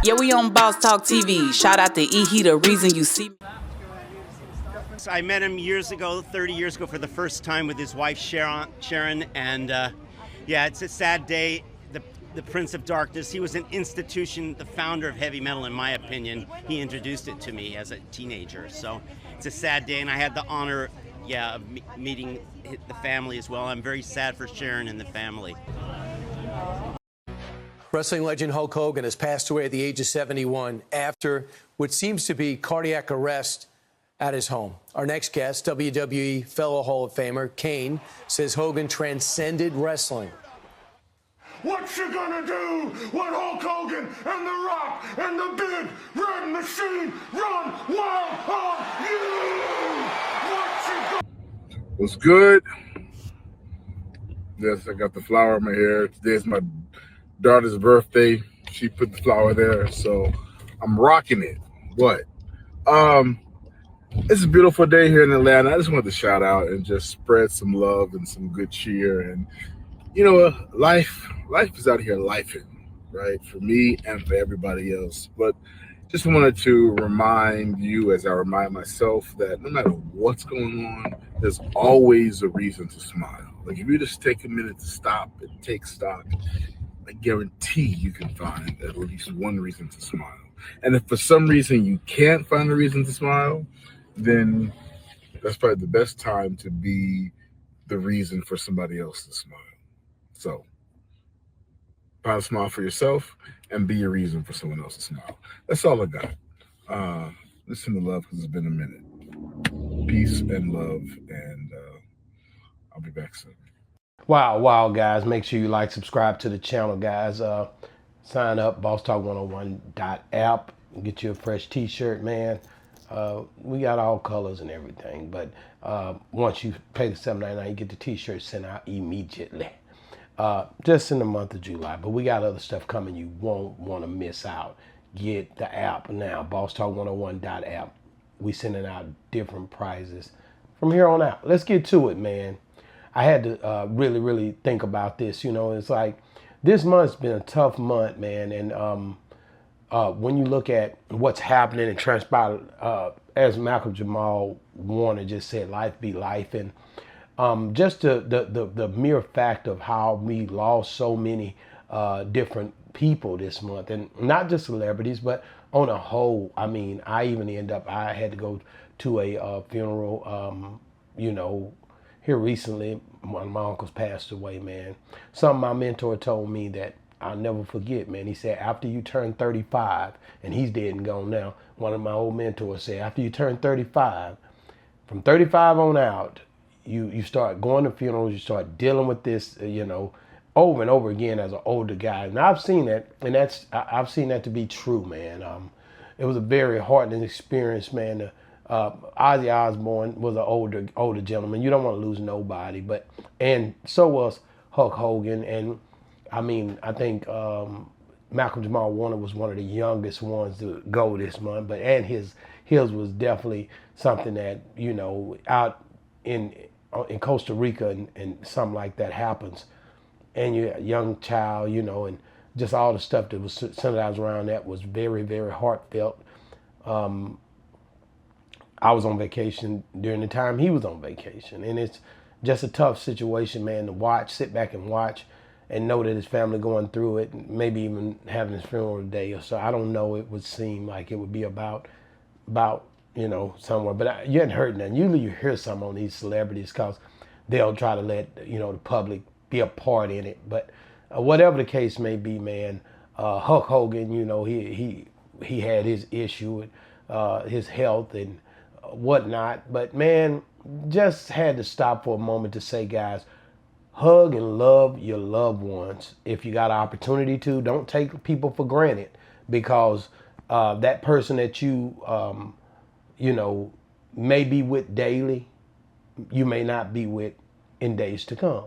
Yeah, we on Boss Talk TV. Shout out to E. He the reason you see me. I met him years ago, 30 years ago, for the first time with his wife Sharon, and yeah, it's a sad day. The Prince of Darkness. He was an institution, the founder of heavy metal, in my opinion. He introduced it to me as a teenager, so it's a sad day, and I had the honor, yeah, of meeting the family as well. I'm very sad for Sharon and the family. Wrestling legend Hulk Hogan has passed away at the age of 71 after what seems to be cardiac arrest at his home. Our next guest, WWE fellow Hall of Famer Kane, says Hogan transcended wrestling. What you gonna do when Hulk Hogan and The Rock and the Big Red Machine run wild on you? What's good? Yes, I got the flower in my hair. Today's my daughter's birthday. She put the flower there, so I'm rocking it. What? It's a beautiful day here in Atlanta. I just wanted to shout out and just spread some love and some good cheer. And you know, life is out here lifing, right? For me and for everybody else. But just wanted to remind you, as I remind myself, that no matter what's going on, there's always a reason to smile. Like if you just take a minute to stop and take stock, I guarantee you can find at least one reason to smile. And if for some reason you can't find a reason to smile, then that's probably the best time to be the reason for somebody else to smile. So find a smile for yourself and be a reason for someone else to smile. That's all I got. Listen to love because it's been a minute. Peace and love, and I'll be back soon. Wow, guys. Make sure you like, subscribe to the channel, guys. Sign up, bosstalk101.app. Get you a fresh t-shirt, man. We got all colors and everything, but once you pay the $7.99, you get the t-shirt sent out immediately. Just in the month of July, but we got other stuff coming you won't want to miss out. Get the app now, bosstalk101.app. We sending out different prizes from here on out. Let's get to it, man. I had to really think about this. You know, it's like this month's been a tough month, man. And when you look at what's happening and transpired, as Malcolm Jamal Warner just said, life be life. And just the mere fact of how we lost so many different people this month, and not just celebrities, but on a whole. I mean, I had to go to a funeral, you know, here recently. One of my uncles passed away, man. Something my mentor told me that I'll never forget, man. He said, after you turn 35, and he's dead and gone now, one of my old mentors said, after you turn 35, from 35 on out, you start going to funerals, you start dealing with this, you know, over and over again as an older guy. And I've seen that, and I've seen that to be true, man. It was a very heartening experience, man. Ozzy Osborn was an older gentleman. You don't want to lose nobody, and so was Hulk Hogan. And I mean, I think Malcolm Jamal Warner was one of the youngest ones to go this month, and his was definitely something that, you know, out in Costa Rica and something like that happens, and you're a young child, you know, and just all the stuff that was centered around that was very heartfelt. I was on vacation during the time he was on vacation, and it's just a tough situation, man, to sit back and watch and know that his family going through it, and maybe even having his funeral today or so. I don't know, it would seem like it would be about you know, somewhere, but you hadn't heard nothing. Usually you hear something on these celebrities because they'll try to let, you know, the public be a part in it. But whatever the case may be, man, Hulk Hogan, you know, he had his issue with his health and whatnot. But man, just had to stop for a moment to say, guys, hug and love your loved ones. If you got an opportunity to, don't take people for granted, because that person that you, you know, may be with daily, you may not be with in days to come.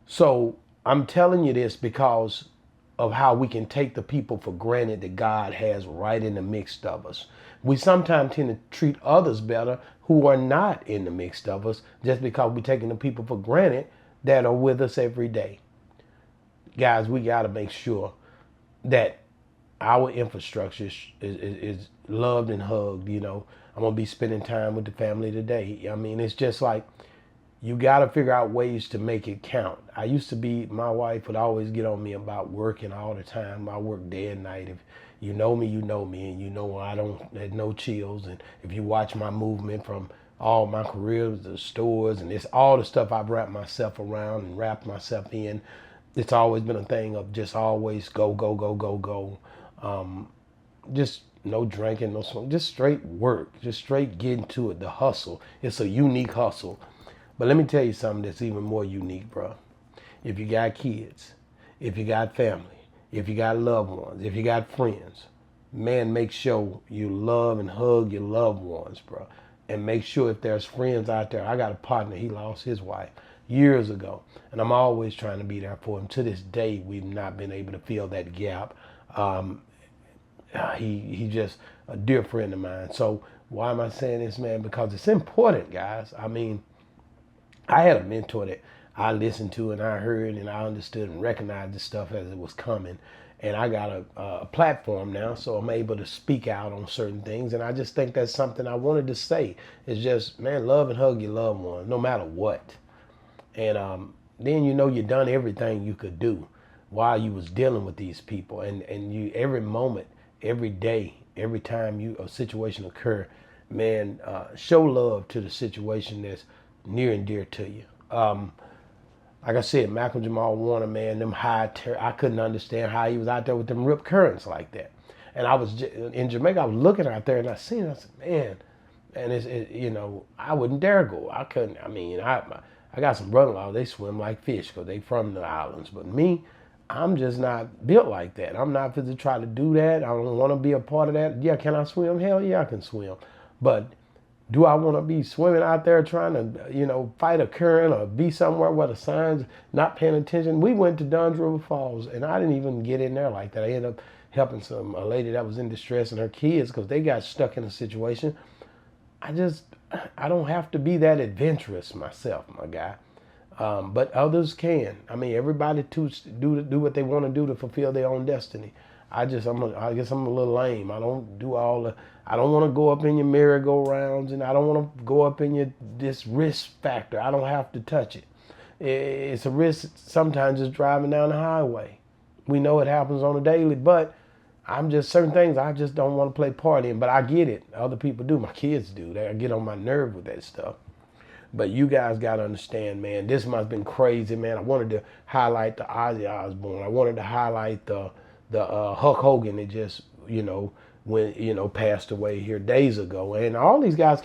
So I'm telling you this because of how we can take the people for granted that God has right in the midst of us. We sometimes tend to treat others better who are not in the midst of us, just because we're taking the people for granted that are with us every day. Guys, we got to make sure that our infrastructure is loved and hugged. You know, I'm gonna be spending time with the family today. I mean, it's just like you got to figure out ways to make it count. I used to be, my wife would always get on me about working all the time. I work day and night. If you know me, and you know I don't have no chills. And if you watch my movement from all my careers, the stores, and it's all the stuff I've wrapped myself around and wrapped myself in, it's always been a thing of just always go, go, go, go, go. Just no drinking, no smoking, just straight work, just straight getting to it, the hustle. It's a unique hustle. But let me tell you something that's even more unique, bro. If you got kids, if you got family, if you got loved ones, if you got friends, man, make sure you love and hug your loved ones, bro. And make sure if there's friends out there. I got a partner, he lost his wife years ago, and I'm always trying to be there for him. To this day, we've not been able to fill that gap. He just a dear friend of mine. So why am I saying this, man? Because it's important, guys. I mean, I had a mentor that I listened to and I heard and I understood and recognized this stuff as it was coming. And I got a platform now, so I'm able to speak out on certain things. And I just think that's something I wanted to say. It's just, man, love and hug your loved ones, no matter what. And then you know you done everything you could do while you was dealing with these people. And you every moment, every day, every time a situation occur, man, show love to the situation that's near and dear to you. Like I said, Malcolm Jamal Warner, man, them I couldn't understand how he was out there with them rip currents like that. And I was in Jamaica, I was looking out there and I seen it, I said, man, and you know, I wouldn't dare go. I couldn't, I mean, I got some brother-in-law, they swim like fish because they from the islands. But me, I'm just not built like that. I'm not fit to try to do that. I don't want to be a part of that. Yeah, can I swim? Hell yeah, I can swim. But do I want to be swimming out there trying to, you know, fight a current or be somewhere where the signs not paying attention? We went to Dunn's River Falls, and I didn't even get in there like that. I ended up helping a lady that was in distress and her kids because they got stuck in a situation. I don't have to be that adventurous myself, my guy. But others can. I mean, everybody to do what they want to do to fulfill their own destiny. I guess I'm a little lame. I don't want to go up in your merry-go-rounds, and I don't want to go up in this risk factor. I don't have to touch it. It's a risk sometimes just driving down the highway. We know it happens on a daily, but certain things I just don't want to play part in, but I get it. Other people do. My kids do. They get on my nerve with that stuff. But you guys got to understand, man, this must have been crazy, man. I wanted to highlight the Ozzy Osborn. I wanted to highlight the Hulk Hogan that just, passed away here days ago. And all these guys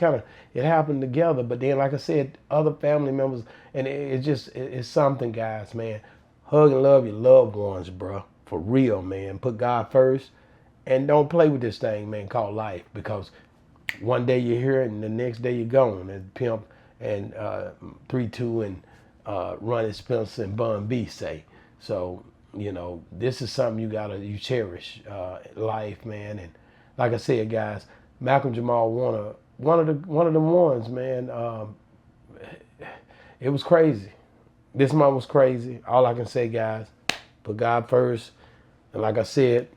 it happened together. But then, like I said, other family members, and it's something, guys, man. Hug and love your loved ones, bro. For real, man. Put God first. And don't play with this thing, man, called life. Because one day you're here and the next day you're gone. As Pimp and 3-2 and Ronnie Spencer and Bun B say. So, this is something you cherish, life, man. And like I said, guys, Malcolm Jamal Warner, one of the ones, man. It was crazy. This month was crazy. All I can say, guys, put God first. And like I said,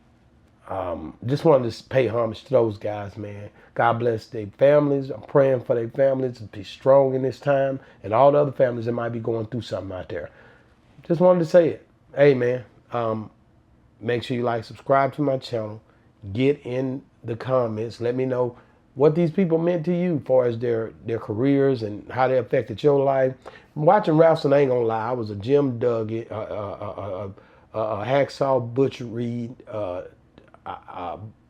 just wanted to pay homage to those guys, man. God bless their families. I'm praying for their families to be strong in this time, and all the other families that might be going through something out there. Just wanted to say it. Hey, man, make sure you subscribe to my channel. Get in the comments. Let me know what these people meant to you as far as their careers and how they affected your life. Watching wrestling, I ain't gonna lie, I was a Jim Duggan, a Hacksaw Butcher Reed,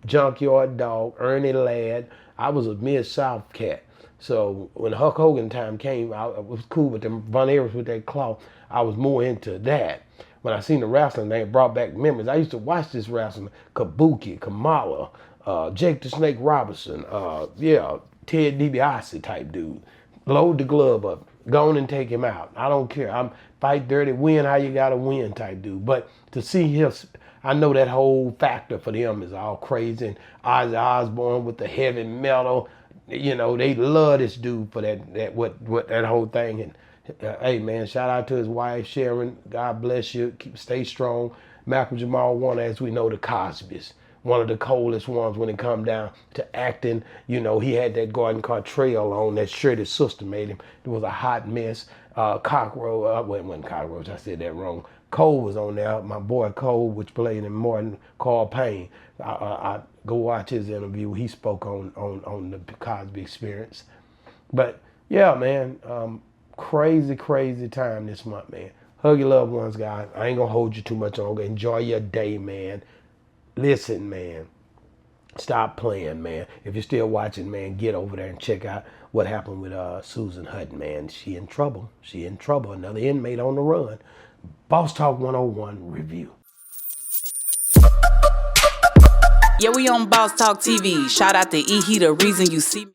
Junkyard Dog, Ernie Ladd. I was a Mid-South cat. So when Hulk Hogan time came, I was cool with them Von Erichs with that claw. I was more into that. When I seen the wrestling, they brought back memories. I used to watch this wrestling, Kabuki, Kamala, Jake the Snake Robinson, Ted DiBiase type dude. Load the glove up, go on and take him out. I don't care. I'm fight dirty, win how you gotta win type dude. But to see him, I know that whole factor for them is all crazy. And Ozzy Osborn with the heavy metal, they love this dude for that whole thing. And hey, man, shout out to his wife, Sharon. God bless you. Stay strong. Malcolm Jamal Warner, as we know, the Cosbys. one of the coldest ones when it come down to acting. You know, he had that garden trail on, that shirt his sister made him. It was a hot mess. Cockroach, wasn't Cockroach, I said that wrong. Cole was on there, my boy Cole, which played in Martin, Carl Payne. I go watch his interview. He spoke on the Cosby Experience. But yeah, man, crazy time this month, man. Hug your loved ones, guys. I ain't gonna hold you too much longer. Enjoy your day, man. Listen, man. Stop playing, man. If you're still watching, man, get over there and check out what happened with Susan Hutton, man. She in trouble. She in trouble. Another inmate on the run. Boss Talk 101 review. Yeah, we on Boss Talk TV. Shout out to E. He the reason you see me.